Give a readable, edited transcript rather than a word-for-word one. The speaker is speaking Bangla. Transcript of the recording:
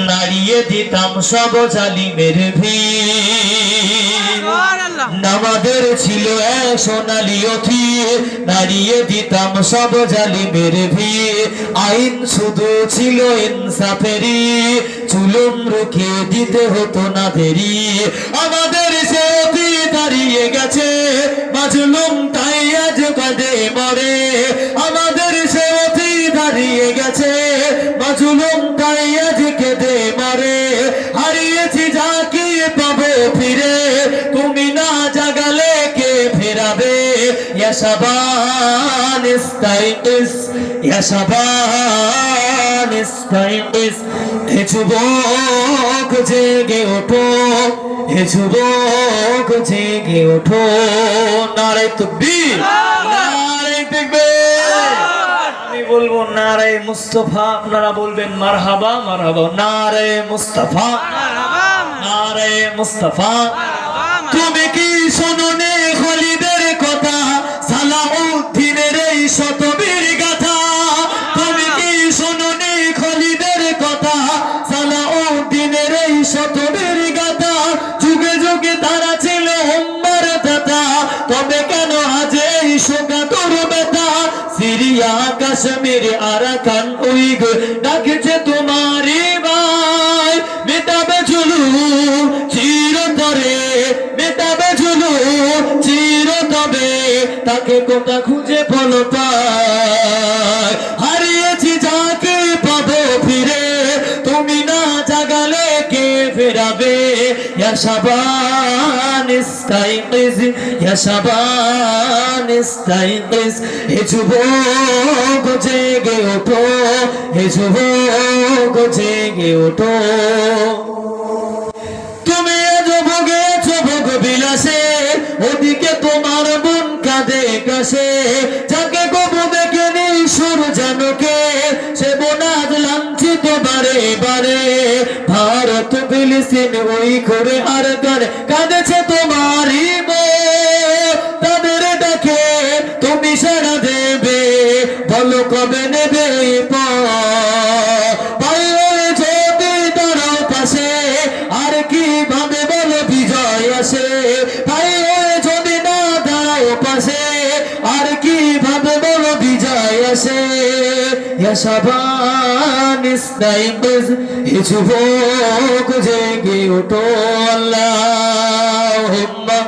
নাড়িয়ে দিতাম সব জালিমের ভিড়। নামাদের ছিল এক সোনালি অথির, নাড়িয়ে দিতাম সব জালিমের ভিড়। আইন শুধু ছিল ইনসাফেরই, জুলুম রুখে দিতে হতো না দেরি। আমাদের সে অতীত হারিয়ে গেছে, মাজলুম তাই আজ কাঁদে মরে। আমাদের সে অতীত হারিয়ে গেছে, মাজলুম তাই আজ কেঁদে মরে। হারিয়েছি যাকে পাবো ফিরে, তুমি না জাগালে কে ফেরাবে। ইয়া শাবান ইস্তাইকিস, ইয়া শাবান ইস্তাইকিস। হে যুবক জেগে ওঠো, হে যুবক জেগে ওঠো। নারে তাকবীর, নারে তাকবীর। আমি বলবো নারে মুস্তাফা, আপনারা বলবেন মারহাবা মারহাবা। নারে মুস্তাফা, নারে মুস্তাফা। তুমি কি শোনোনি খালিদের কথা, সালাউদ্দিনের এই শতবীর গাথা। তুমি কি শোনোনি খালিদের কথা, সালাউদ্দিনের এই শতবীর গাথা। যুগে যুগে তারা ছিল উম্মার দাতা, তবে কেন আজ এই শোকাতুর ব্যথা। সিরিয়া কাশ্মীর আরাকান উইগুর ডাকছে তোমারই ভাই। মেটাবে জুলুম চিরতরে, মেটাবে জুলুম চিরতরে। তাকে কোথা খুঁজে বলো পায়। হারিয়েছি যাকে পাবো ফিরে, তুমি না জাগালে কে ফেরাবে। ইয়া শাবান ইস্তাইকিস, ইয়া শাবান ইস্তাইকিস। হে যুবক জেগে ওঠো, হে যুবক জেগে ওঠো। তুমি আজ ভোগেছ ভোগ বিলাসে, ওদিকে তোমার মন কাঁদে কাশে। যাকে কবু দেখে নিশুর জানকে, সে বোনাজ লাঞ্ছিত বারে বারে। ভারত ফিলিস্তিন ওই করে আর করে কাঁদেছে তোমারই মন। তাদের ডাকে তুমি সাড়া দেবে, বলো কবে নেবে পাই। যদি তারাও পাশে, আর কি ভাবে বলো বিজয় আসে। ভাই যদি না দাঁড়াও পাশে, আর কি ভাবে বলো বিজয় আসে। ইয়া শাবান ইস্তাইকিস, হে যুবক জেগে ওঠো। আল্লাহুম্মা